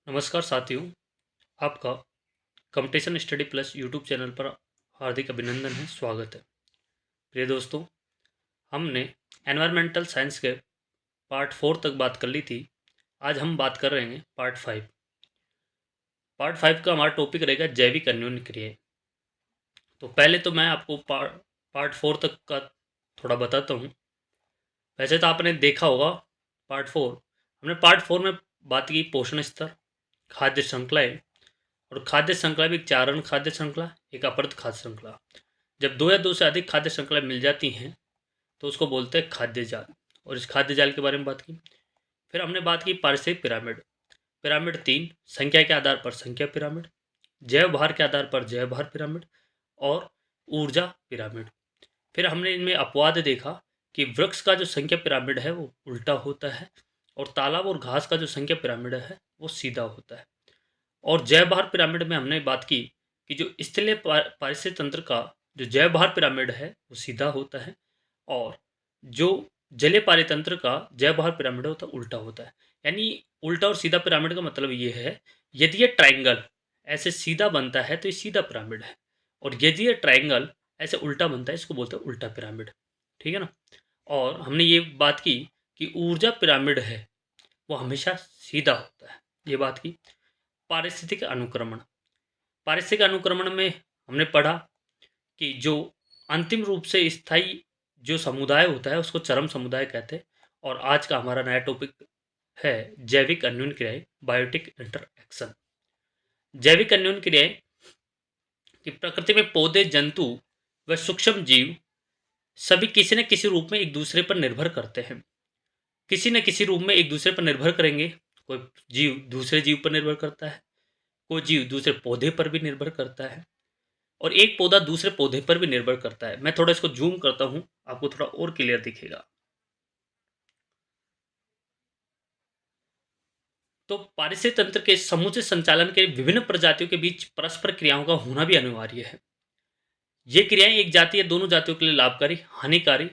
नमस्कार साथियों, आपका competition study plus YouTube channel पर हार्दिक अभिनंदन है, स्वागत है। प्रिय दोस्तों, हमने एनवायरमेंटल साइंस के पार्ट 4 तक बात कर ली थी। आज हम बात कर रहे हैं पार्ट 5। पार्ट 5 का हमारा टॉपिक रहेगा जैविक अन्योन्य क्रियाएं। तो पहले तो मैं आपको पार्ट 4 तक का थोड़ा बताता हूँ। वैसे तो आपने देखा होगा पार्ट 4। हमने पार्ट 4 में बात की पोषण स्तर, खाद्य श्रृंखलाएं, और खाद्य श्रृंखला भी एक चारण खाद्य श्रृंखला, एक अपरत खाद्य श्रृंखला। जब दो या दो से अधिक खाद्य श्रृंखला मिल जाती हैं तो उसको बोलते हैं खाद्य जाल। और इस खाद्य जाल के बारे में बात की। फिर हमने बात की पारिस्थितिक पिरामिड। पिरामिड 3, संख्या के आधार पर संख्या पिरामिड, जैव भार के आधार पर जैव भार पिरामिड, और ऊर्जा पिरामिड। फिर हमने इनमें अपवाद देखा कि वृक्ष का जो संख्या पिरामिड है वो उल्टा होता है, और तालाब और घास का जो संख्या पिरामिड है वो सीधा होता है। और जैव भार पिरामिड में हमने बात की कि जो स्थलीय पारिस्थितिक तंत्र का जो जैव भार पिरामिड है वो सीधा होता है, और जो जलीय पारितंत्र का जैव भार पिरामिड होता है उल्टा होता है। यानी उल्टा और सीधा पिरामिड का मतलब ये है, यदि ये ट्राइंगल ऐसे सीधा बनता है तो ये सीधा पिरामिड है, और यदि ये ट्राइंगल ऐसे उल्टा बनता है इसको बोलते हैं उल्टा पिरामिड। ठीक है ना। और हमने ये बात की कि ऊर्जा पिरामिड है वो हमेशा सीधा होता है, ये बात की। पारिस्थितिक अनुक्रमण। पारिस्थितिक अनुक्रमण में हमने पढ़ा कि जो अंतिम रूप से स्थायी जो समुदाय होता है उसको चरम समुदाय कहते हैं। और आज का हमारा नया टॉपिक है जैविक अन्योन्य क्रियाएं, बायोटिक इंटरएक्शन। जैविक अन्योन्य क्रियाएं कि प्रकृति में पौधे, जंतु व सूक्ष्म जीव सभी किसी न किसी रूप में एक दूसरे पर निर्भर करते हैं। किसी न किसी रूप में एक दूसरे पर निर्भर करेंगे। कोई जीव दूसरे जीव पर निर्भर करता है, कोई जीव दूसरे पौधे पर भी निर्भर करता है, और एक पौधा दूसरे पौधे पर भी निर्भर करता है। मैं थोड़ा इसको जूम करता हूं, आपको थोड़ा और क्लियर दिखेगा। तो पारिस्थितिक तंत्र के समूचे संचालन के विभिन्न प्रजातियों के बीच परस्पर क्रियाओं का होना भी अनिवार्य है। ये क्रियाएं एक जाति या दोनों जातियों के लिए लाभकारी, हानिकारी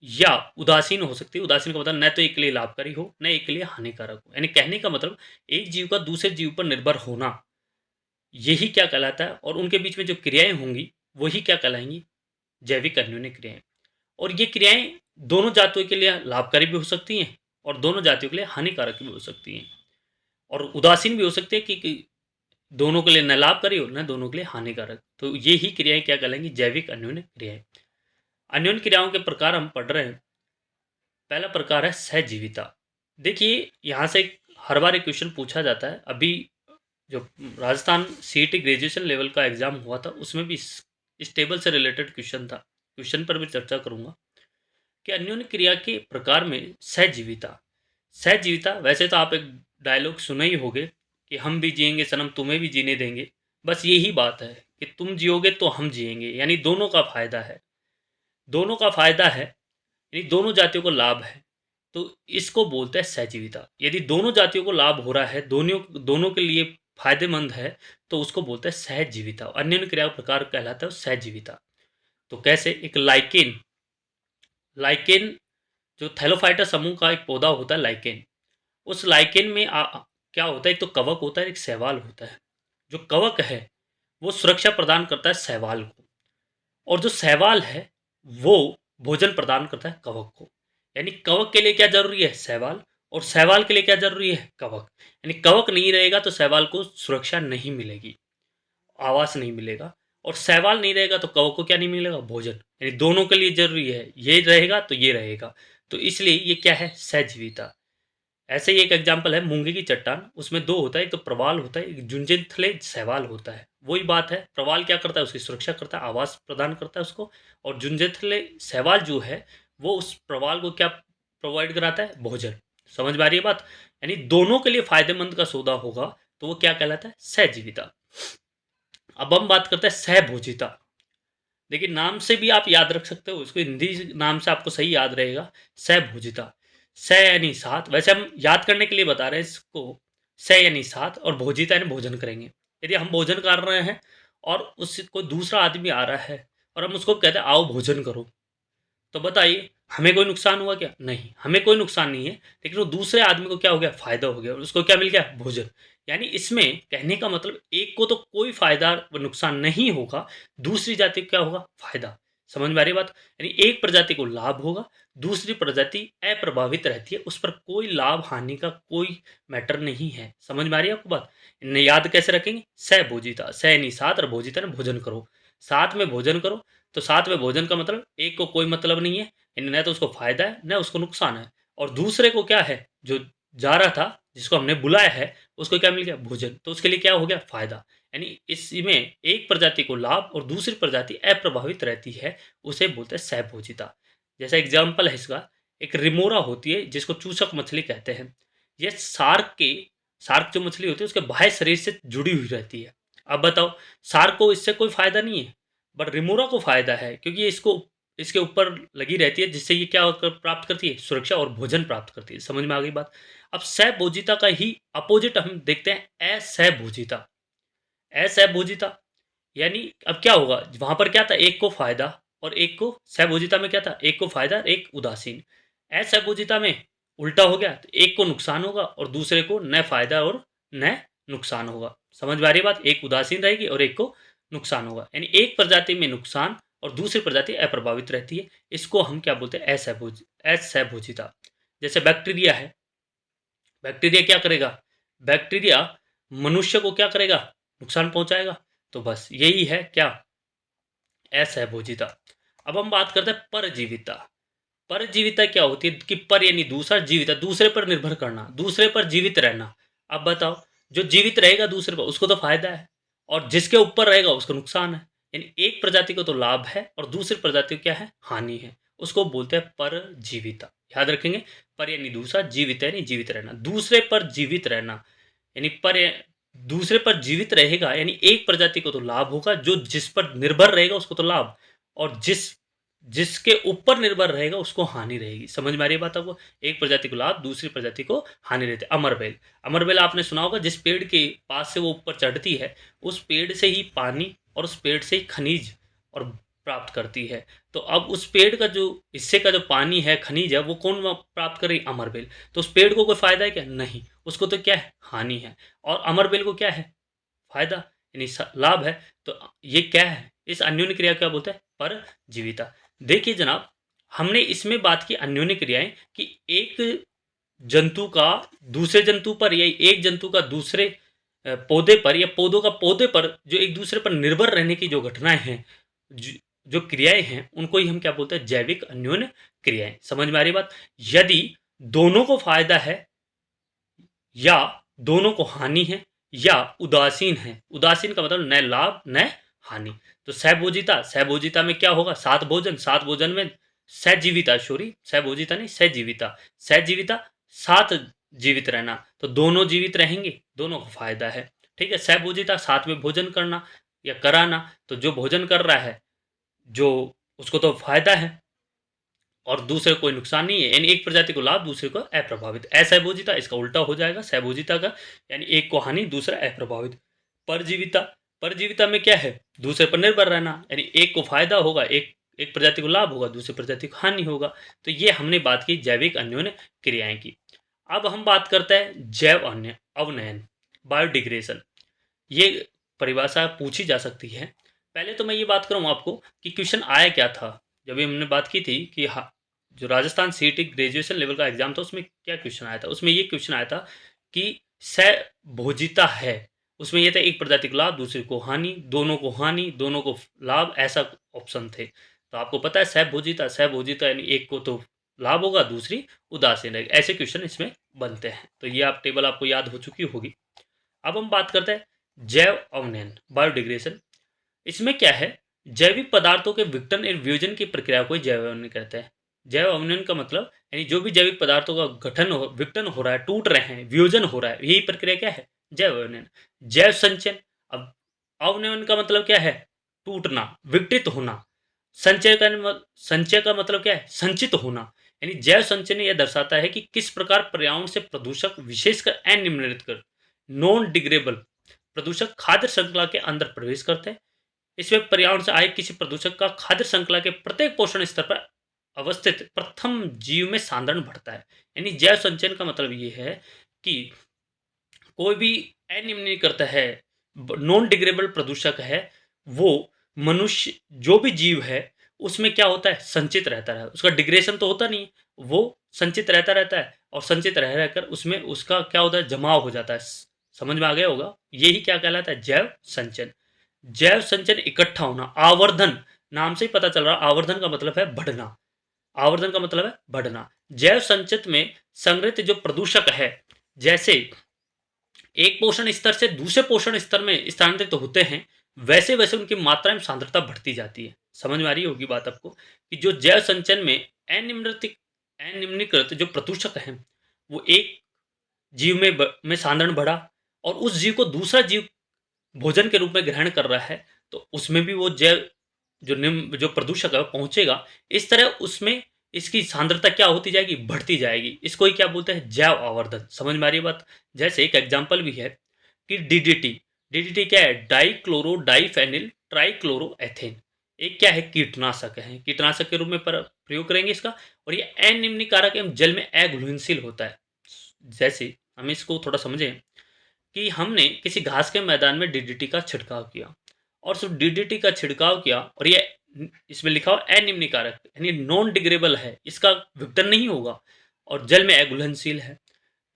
या उदासीन हो सकती है। उदासीन का मतलब न तो एक के लिए लाभकारी हो न एक के लिए हानिकारक हो। यानी कहने का मतलब एक जीव का दूसरे जीव पर निर्भर होना, यही क्या कहलाता है। और उनके बीच में जो क्रियाएं होंगी वही क्या कहलाएंगी, जैविक अन्योन्य क्रियाएं। और ये क्रियाएं दोनों जातियों के लिए लाभकारी भी हो सकती हैं और दोनों जातियों के लिए हानिकारक भी हो सकती हैं, और उदासीन भी हो सकती है कि दोनों के लिए न लाभकारी हो न दोनों के लिए हानिकारक। तो ये ही क्रियाएं क्या कहलाएंगी, जैविक अन्योन्य क्रियाएं। अन्योन्य क्रियाओं के प्रकार हम पढ़ रहे हैं। पहला प्रकार है सहजीविता। देखिए यहाँ से हर बार एक क्वेश्चन पूछा जाता है। अभी जो राजस्थान सीईटी ग्रेजुएशन लेवल का एग्जाम हुआ था उसमें भी इस टेबल से रिलेटेड क्वेश्चन था। क्वेश्चन पर भी चर्चा करूंगा कि अन्योन्य क्रिया के प्रकार में सहजीविता। सहजीविता, वैसे तो आप एक डायलॉग सुने ही होगे कि हम भी जिएंगे सनम तुम्हें भी जीने देंगे। बस यही बात है कि तुम जियोगे तो हम जिएंगे, यानी दोनों का फायदा है। दोनों का फायदा है यानी दोनों जातियों को लाभ है, तो इसको बोलते हैं सहजीविता। यदि दोनों जातियों को लाभ हो रहा है, दोनों दोनों के लिए फायदेमंद है, तो उसको बोलते हैं सहजीविता। अन्य क्रिया प्रकार कहलाता है सहजीविता। तो कैसे, एक लाइकेन। लाइकेन जो थैलोफाइटा समूह का एक पौधा होता है लाइकेन। उस लाइकेन में क्या होता है, एक तो कवक होता है, एक शैवाल होता है। जो कवक है वो सुरक्षा प्रदान करता है शैवाल को, और जो शैवाल है वो भोजन प्रदान करता है कवक को। यानी कवक के लिए क्या जरूरी है, शैवाल, और शैवाल के लिए क्या जरूरी है, कवक। यानी कवक नहीं रहेगा तो शैवाल को सुरक्षा नहीं मिलेगी, आवास नहीं मिलेगा, और शैवाल नहीं रहेगा तो कवक को क्या नहीं मिलेगा, भोजन। यानी दोनों के लिए जरूरी है, ये रहेगा तो ये रहेगा। तो इसलिए ये क्या है, सहजीविता। ऐसे ही एक एग्जाम्पल है मूंगे की चट्टान। उसमें दो होता है, एक तो प्रवाल होता है, एक जुंजनथले शैवाल होता है। वही बात है, प्रवाल क्या करता है, उसकी सुरक्षा करता है, आवास प्रदान करता है उसको, और जुंजनथले शैवाल जो है वो उस प्रवाल को क्या प्रोवाइड कराता है, भोजन। समझ में आ रही है बात। यानी दोनों के लिए फायदेमंद का सौदा होगा तो वो क्या कहलाता है, सहजीविता। अब हम बात करते हैं सहभोजिता। देखिए नाम से भी आप याद रख सकते हो इसको, हिंदी नाम से आपको सही याद रहेगा, सहभोजिता। स यानी साथ, वैसे हम याद करने के लिए बता रहे हैं इसको। स यानी साथ और भोजिता यानी भोजन करेंगे। यदि हम भोजन कर रहे हैं और उससे कोई दूसरा आदमी आ रहा है और हम उसको कहते हैं आओ भोजन करो, तो बताइए हमें कोई नुकसान हुआ क्या? नहीं, हमें कोई नुकसान नहीं है, लेकिन वो दूसरे आदमी को क्या हो गया? फ़ायदा हो गया और उसको क्या मिल गया? भोजन। यानी इसमें कहने का मतलब एक को तो कोई फ़ायदा व नुकसान नहीं होगा, दूसरी जाति को क्या होगा? फ़ायदा। समझ में आ रही है बात? यानी एक प्रजाति को लाभ होगा, दूसरी प्रजाति अप्रभावित रहती है, उस पर कोई लाभ-हानि का कोई मैटर नहीं है। समझ में आ रही है आपको बात? इन्हें याद कैसे रखेंगे? सहभोजिता, सह यानी साथ और भोजिता यानी भोजन करो। साथ में भोजन करो, तो साथ में भोजन का मतलब एक को कोई मतलब नहीं है, न तो उसको फ़ायदा है, न उसको नुकसान है और दूसरे को क्या है, जो जा रहा था, जिसको हमने बुलाया है, उसको क्या मिल गया? भोजन। तो उसके लिए क्या हो गया? फ़ायदा। यानी इसमें एक प्रजाति को लाभ और दूसरी प्रजाति अप्रभावित रहती है, उसे बोलते हैं सहभोजिता। जैसा एग्ज़ाम्पल है इसका, एक रिमोरा होती है, जिसको चूसक मछली कहते हैं। ये शार्क जो मछली होती है, उसके बाह्य शरीर से जुड़ी हुई रहती है। अब बताओ, शार्क को इससे कोई फ़ायदा नहीं है, बट रिमोरा को फ़ायदा है क्योंकि इसके ऊपर लगी रहती है जिससे ये क्या प्राप्त करती है? सुरक्षा और भोजन प्राप्त करती है। समझ में आ गई बात? अब सहभोजिता का ही अपोजिट हम देखते हैं असहभोजिता। असहभोजिता यानी अब क्या होगा? वहाँ पर क्या था? एक को फ़ायदा और एक को सहभोजिता में क्या था? एक को फ़ायदा, एक उदासीन। असहभोजिता में उल्टा हो गया, तो एक को नुकसान होगा और दूसरे को न फ़ायदा और न नुकसान होगा। समझ में आ रही है बात? एक उदासीन रहेगी और एक को नुकसान होगा। यानी एक प्रजाति में नुकसान और दूसरी प्रजाति अप्रभावित रहती है। इसको हम क्या बोलते हैं? असहभोजिता। जैसे बैक्टीरिया है, बैक्टीरिया क्या करेगा? बैक्टीरिया मनुष्य को क्या करेगा? नुकसान पहुँचाएगा। तो बस यही है क्या? असहभोजिता। अब हम बात करते हैं परजीविता। परजीविता क्या होती है कि पर यानी दूसरा, जीविता दूसरे पर निर्भर करना, दूसरे पर जीवित रहना। अब बताओ, जो जीवित रहेगा दूसरे पर उसको तो फायदा है और जिसके ऊपर रहेगा उसको नुकसान है। यानी एक प्रजाति को तो लाभ है और दूसरी प्रजाति को क्या है? हानि है। उसको बोलते हैं परजीविता। याद रखेंगे, पर यानी दूसरा, जीवित यानी जीवित रहना, दूसरे पर जीवित रहना। यानी दूसरे पर जीवित रहेगा यानी एक प्रजाति को तो लाभ होगा, जो जिस पर निर्भर रहेगा उसको तो लाभ, और जिसके ऊपर निर्भर रहेगा उसको हानि रहेगी। समझ में आ रही है बात आपको? एक प्रजाति को लाभ, दूसरी प्रजाति को हानि रहती है। अमरबेल, अमरबेल आपने सुना होगा, जिस पेड़ के पास से वो ऊपर चढ़ती है, उस पेड़ से ही पानी और उस पेड़ से ही खनिज और प्राप्त करती है। तो अब उस पेड़ का जो हिस्से का जो पानी है, खनिज है, वो कौन प्राप्त कर रही? अमरबेल। तो उस पेड़ को कोई फायदा है क्या? नहीं, उसको तो क्या है? हानि है। और अमरबेल को क्या है? फायदा यानी लाभ है। तो ये क्या है? इस अन्योन्य क्रिया को क्या बोलते हैं? परजीविता। देखिए जनाब, हमने इसमें बात की अन्योन्य क्रियाएं कि एक जंतु का दूसरे जंतु पर या एक जंतु का दूसरे पौधे पर या पौधों का पौधे पर जो एक दूसरे पर निर्भर रहने की जो घटनाएं हैं, जो जो क्रियाएं हैं, उनको ही हम क्या बोलते हैं? जैविक अन्योन्य क्रियाएं। समझ में आ रही बात? यदि दोनों को फायदा है या दोनों को हानि है या उदासीन है, उदासीन का मतलब न लाभ न हानि, तो सहभोजिता, सहभोजिता में क्या होगा? सात भोजन, सात भोजन में सहजीविता, सॉरी सहभोजिता नहीं, सहजीविता, सहजीविता, साथ जीवित रहना, तो दोनों जीवित रहेंगे, दोनों को फायदा है। ठीक है, सहभोजिता साथ में भोजन करना या कराना, तो जो भोजन कर रहा है, जो उसको तो फायदा है और दूसरे को कोई नुकसान नहीं है। यानी एक प्रजाति को लाभ, दूसरे को अप्रभावित। असहभोजिता इसका उल्टा हो जाएगा सहभोजिता का, यानी एक को हानि, दूसरा अप्रभावित। परजीविता, परजीविता में क्या है? दूसरे पर निर्भर रहना, यानी एक को फायदा होगा, एक एक प्रजाति को लाभ होगा, दूसरी प्रजाति को हानि होगा। तो ये हमने बात की जैविक अन्योन्य क्रियाएं की। अब हम बात करते हैं जैव अवनयन, बायोडिग्रेशन। ये परिभाषा पूछी जा सकती है। पहले तो मैं ये बात करूँ आपको कि क्वेश्चन आया क्या था। जब भी हमने बात की थी कि जो राजस्थान सीईटी ग्रेजुएशन लेवल का एग्जाम था, उसमें क्या क्वेश्चन आया था? उसमें ये क्वेश्चन आया था कि सहभोजिता है, उसमें ये था एक प्रजाति को लाभ, दूसरे को हानि, दोनों को लाभ, ऐसा ऑप्शन थे। तो आपको पता है सहभोजिता, सहभोजिता यानी एक को तो लाभ होगा, दूसरी उदासीन रहेगी। ऐसे क्वेश्चन इसमें बनते हैं। तो ये आप टेबल आपको याद हो चुकी होगी। अब हम बात करते हैं जैव अवनयन, बायोडिग्रेशन। इसमें क्या है? जैविक पदार्थों के विघटन एवं वियोजन की प्रक्रिया को ही जैव अवनयन कहते हैं। जैव अवनयन का मतलब यानी जो भी जैविक पदार्थों का विघटन हो रहा है, टूट रहे हैं, वियोजन हो रहा है, यही प्रक्रिया क्या है? जैव अवनयन। जैव संचयन, अब अवनयन का मतलब क्या है? टूटना, विघटित होना। संचय का मतलब क्या है? संचित होना। यानी जैव संचयन यह दर्शाता है कि किस प्रकार पर्यावरण से प्रदूषक, विशेषकर अनिम्नलिखित कर नॉन डिग्रेडेबल प्रदूषक खाद्य श्रृंखला के अंदर प्रवेश करते हैं। इसमें पर्यावरण से आए किसी प्रदूषक का खाद्य श्रृंखला के प्रत्येक पोषण स्तर पर अवस्थित प्रथम जीव में सांद्रण बढ़ता है। यानी जैव संचयन का मतलब ये है कि कोई भी अनिम्नीकृत है, नॉन डिग्रेडेबल प्रदूषक है, वो मनुष्य जो भी जीव है उसमें क्या होता है, संचित रहता है। उसका डिग्रेशन तो होता नहीं, वो संचित रहता है और संचित रह रहकर उसमें उसका क्या होता है, जमाव हो जाता है। समझ में आ गया होगा, यही क्या कहलाता है, जैव संचयन। जैव संचयन इकट्ठा होना, आवर्धन, नाम से ही पता चल रहा है आवर्धन का मतलब है बढ़ना। आवर्धन का मतलब है बढ़ना। जैव संचित में संग्रहित जो प्रदूषक है, जैसे एक पोषण स्तर से दूसरे पोषण स्तर में स्थानांतरित होते हैं, वैसे वैसे उनकी मात्रा में सांद्रता बढ़ती जाती है। समझ में आ रही होगी बात आपको, कि जो जैव संचयन में अनिम्नीकृत जो प्रदूषक हैं, वो एक जीव में सांद्रण बढ़ा और उस जीव को दूसरा जीव भोजन के रूप में ग्रहण कर रहा है, तो उसमें भी वो जैव जो निम्न जो प्रदूषक है वो पहुंचेगा। इस तरह उसमें इसकी सांद्रता क्या होती जाएगी, बढ़ती जाएगी। इसको ही क्या बोलते हैं, जैव आवर्धन। समझ में आ रही है बात। जैसे एक एग्जांपल भी है कि डीडीटी। डीडीटी क्या है, डाइक्लोरो डाइफेनिल ट्राइक्लोरोएथेन। एक क्या है, कीटनाशक है, कीटनाशक के रूप में प्रयोग करेंगे इसका। और ये अनिम्निकारक एवं जल में अघुलनशील होता है। जैसे हम इसको थोड़ा समझें कि हमने किसी घास के मैदान में डीडीटी का छिड़काव किया और सिर्फ डीडीटी का छिड़काव किया, और ये इसमें लिखा हुआ अनिम्निकारक यानी नॉन डिग्रेडेबल है, इसका विघटन नहीं होगा और जल में अघुलनशील है।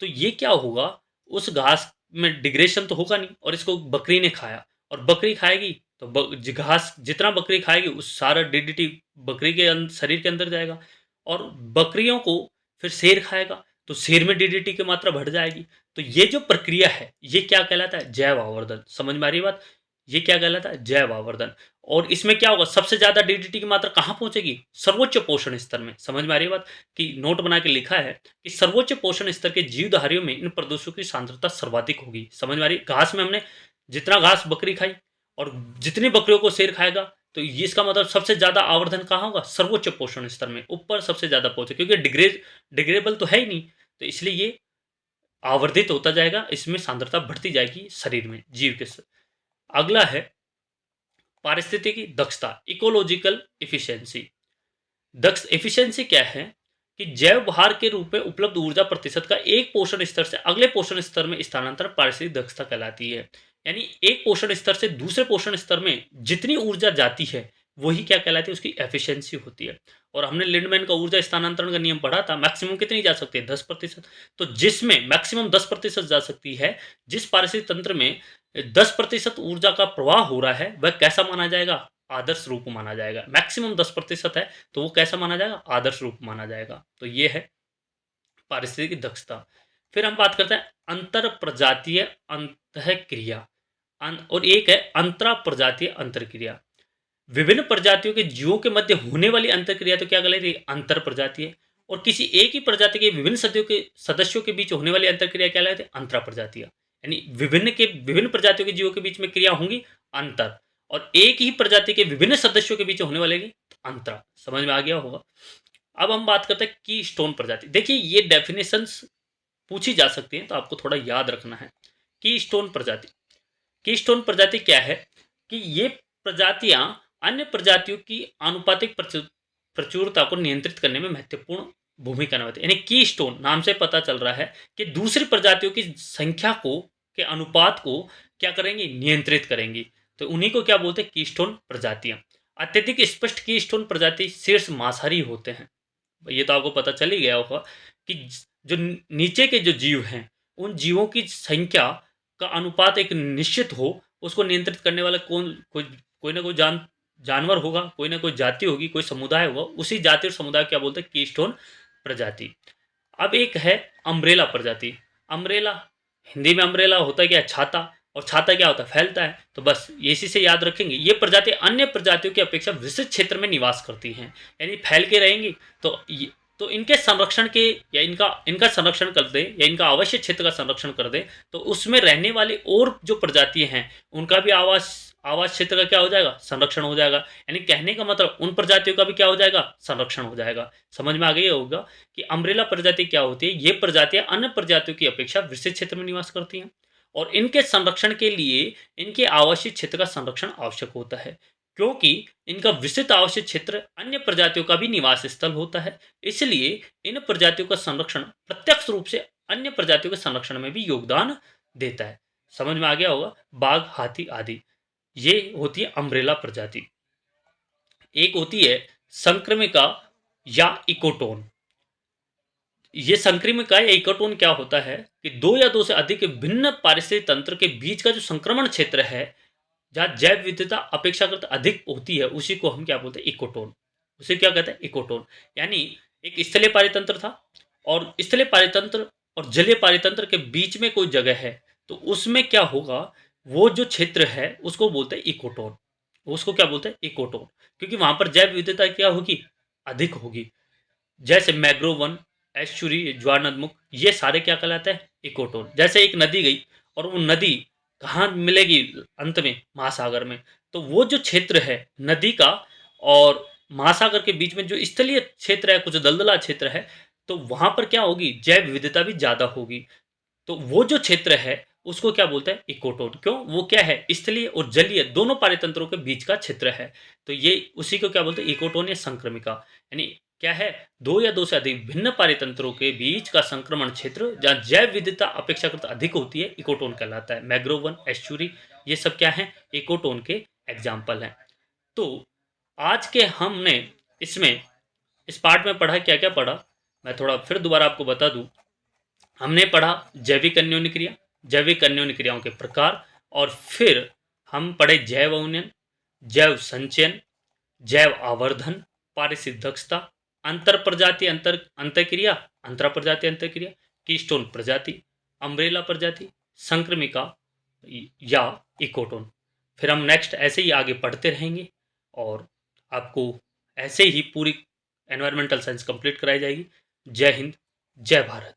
तो ये क्या होगा, उस घास में डिग्रेशन तो होगा नहीं, और इसको बकरी ने खाया और बकरी खाएगी तो घास जितना बकरी खाएगी उस सारा डीडीटी बकरी के शरीर के अंदर जाएगा, और बकरियों को फिर शेर खाएगा तो शेर में डीडीटी की मात्रा बढ़ जाएगी। तो ये जो प्रक्रिया है ये क्या कहलाता है, जैव आवर्धन। समझ में आ रही है बात, ये क्या कहलाता है, जैव आवर्धन। और इसमें क्या होगा, सबसे ज्यादा डीडीटी की मात्रा कहाँ पहुंचेगी, सर्वोच्च पोषण स्तर में। समझ में आ रही है बात, कि नोट बना के लिखा है कि सर्वोच्च पोषण स्तर के जीवधारियों में इन प्रदूषकों की सांद्रता सर्वाधिक होगी। समझ में आ रही है, घास में हमने जितना घास बकरी खाई और जितनी बकरियों को शेर खाएगा, तो ये इसका मतलब सबसे ज्यादा आवर्धन कहाँ होगा, सर्वोच्च पोषण स्तर में, ऊपर सबसे ज्यादा पहुंचे, क्योंकि डिग्रेडेबल तो है ही नहीं, तो इसलिए ये आवर्धित होता जाएगा, इसमें सांद्रता बढ़ती जाएगी शरीर में जीव के। अगला है पारिस्थितिकी दक्षता, इकोलॉजिकल इफिशियंसी। दक्ष एफिशिएंसी क्या है, कि जैव भार के रूप में उपलब्ध ऊर्जा प्रतिशत का एक पोषण स्तर से अगले पोषण स्तर में स्थानांतरण पारिस्थितिक दक्षता कहलाती है। यानी एक पोषण स्तर से दूसरे पोषण स्तर में जितनी ऊर्जा जाती है वही क्या कहलाती है, उसकी एफिशिएंसी होती है। और हमने लिंडमैन का ऊर्जा स्थानांतरण का नियम पढ़ा था, मैक्सिमम कितनी जा सकती है, 10%। तो जिसमें मैक्सिमम 10% जा सकती है, जिस पारिस्थितिक तंत्र में 10% ऊर्जा का प्रवाह हो रहा है, वह कैसा माना जाएगा, आदर्श रूप माना जाएगा। मैक्सिमम 10% है तो वो कैसा माना जाएगा, आदर्श रूप माना जाएगा। तो ये है पारिस्थितिकी दक्षता। फिर हम बात करते हैं अंतर प्रजातीय अंतःक्रिया, और एक है अंतरा प्रजातीय अंतरक्रिया। विभिन्न प्रजातियों के जीवों के मध्य होने वाली अंतरक्रिया तो क्या कहलाती है, अंतर प्रजातीय। और किसी एक ही प्रजाति के विभिन्न सदियों के सदस्यों के बीच होने वाली अंतरक्रिया क्या कहलाती है, अंतरा प्रजातीय। यानी विभिन्न प्रजातियों के जीवों के बीच में क्रिया होंगी, अंतर। और एक ही प्रजाति के विभिन्न सदस्यों के बीच होने वाले अंतरा। समझ में आ गया होगा। अब हम बात करते हैं की स्टोन प्रजाति। देखिए ये डेफिनेशंस पूछी जा सकती हैं, तो आपको थोड़ा याद रखना है। की स्टोन प्रजाति, की स्टोन प्रजाति क्या है, कि ये प्रजातियां अन्य प्रजातियों की आनुपातिक प्रचुरता को नियंत्रित करने में महत्वपूर्ण भूमिका निभाती है। यानी की स्टोन नाम से पता चल रहा है कि दूसरी प्रजातियों की संख्या को के अनुपात को क्या करेंगी, नियंत्रित करेंगी। तो उन्हीं को क्या बोलते हैं, की स्टोन प्रजातियां। अत्यधिक स्पष्ट की स्टोन प्रजाति शीर्ष मांसाहारी होते हैं। ये तो आपको पता चल ही गया होगा कि जो नीचे के जो जीव हैं, उन जीवों की संख्या का अनुपात एक निश्चित हो, उसको नियंत्रित करने वाला कोई ना कोई जानवर होगा, कोई ना कोई जाति होगी, कोई समुदाय होगा। उसी जाति और समुदाय को क्या बोलते हैं, कीस्टोन प्रजाति। अब एक है अम्ब्रेला प्रजाति। अम्ब्रेला, हिंदी में अम्ब्रेला होता है क्या, छाता। और छाता क्या होता है, फैलता है। तो बस इसी से याद रखेंगे, ये प्रजाति अन्य प्रजातियों की अपेक्षा विशिष्ट क्षेत्र में निवास करती हैं, यानी फैल के रहेंगी। तो तो इनके संरक्षण के, या इनका इनका संरक्षण कर दे, या इनका आवश्यक क्षेत्र का संरक्षण कर दे, तो उसमें रहने वाली और जो प्रजातियां हैं उनका भी आवास आवास क्षेत्र का क्या हो जाएगा, संरक्षण हो जाएगा। यानी कहने का मतलब उन प्रजातियों का भी क्या हो जाएगा, संरक्षण हो जाएगा। समझ में आ गई होगा कि अम्ब्रेला प्रजाति क्या होती है। ये प्रजातियां अन्य प्रजातियों की अपेक्षा विशिष्ट क्षेत्र में निवास करती हैं, और इनके संरक्षण के लिए इनके आवासीय क्षेत्र का संरक्षण आवश्यक होता है। क्योंकि इनका विस्तृत आवासीय क्षेत्र अन्य प्रजातियों का भी निवास स्थल होता है। इसलिए इन प्रजातियों का संरक्षण प्रत्यक्ष रूप से अन्य प्रजातियों के संरक्षण में भी योगदान देता है। समझ में आ गया होगा। बाघ, हाथी आदि ये होती है अम्ब्रेला प्रजाति। एक होती है संक्रमिका या इकोटोन। ये संक्रामक इकोटोन क्या होता है कि दो या दो से अधिक भिन्न पारिस्थितिक तंत्र के बीच का जो संक्रमण क्षेत्र है, जहाँ जैव विविधता अपेक्षाकृत अधिक होती है, उसी को हम क्या बोलते हैं, इकोटोन। उसे क्या कहते हैं, इकोटोन। यानी एक स्थलीय पारितंत्र था और स्थलीय पारितंत्र और जलीय पारितंत्र के बीच में कोई जगह है, तो उसमें क्या होगा, वो जो क्षेत्र है उसको बोलते हैं इकोटोन। उसको क्या बोलते हैं, इकोटोन। क्योंकि वहां पर जैव विविधता क्या होगी, अधिक होगी। जैसे मैग्रोव वन, एस्चुरी, ज्वारनदमुख, ये सारे क्या कहलाते हैं, इकोटोन। जैसे एक नदी गई और वो नदी कहाँ मिलेगी, अंत में महासागर में। तो वो जो क्षेत्र है नदी का और महासागर के बीच में जो स्थलीय क्षेत्र है, कुछ दलदला क्षेत्र है, तो वहां पर क्या होगी, जैव विविधता भी ज्यादा होगी। तो वो जो क्षेत्र है उसको क्या बोलते हैं, इकोटोन। क्यों, वो क्या है, स्थलीय और जलीय दोनों पारितंत्रों के बीच का क्षेत्र है। तो ये उसी को क्या बोलते हैं, इकोटोन या संक्रमिका। यानी क्या है, दो या दो से अधिक भिन्न पारितंत्रों के बीच का संक्रमण क्षेत्र जहाँ जैव विविधता अपेक्षाकृत अधिक होती है, इकोटोन कहलाता है। मैग्रोवन, एस्चुरी, ये सब क्या है, इकोटोन के एग्जाम्पल हैं। तो आज के हमने इसमें इस पार्ट में पढ़ा, क्या क्या पढ़ा, मैं थोड़ा फिर दोबारा आपको बता दूं। हमने पढ़ा जैविक अन्योन्य क्रिया, जैविक अन्योन्य क्रियाओं के प्रकार, और फिर हम पढ़े जैव अवनयन, जैव संचयन, जैव आवर्धन, पारिस्थितिक दक्षता, अंतर प्रजाति अंतर अंतःक्रिया, अंतरा प्रजाति अंतःक्रिया, कीस्टोन प्रजाति, अम्ब्रेला प्रजाति, संक्रमिका या इकोटोन। फिर हम नेक्स्ट ऐसे ही आगे पढ़ते रहेंगे और आपको ऐसे ही पूरी एनवायरमेंटल साइंस कंप्लीट कराई जाएगी। जय हिंद, जय भारत।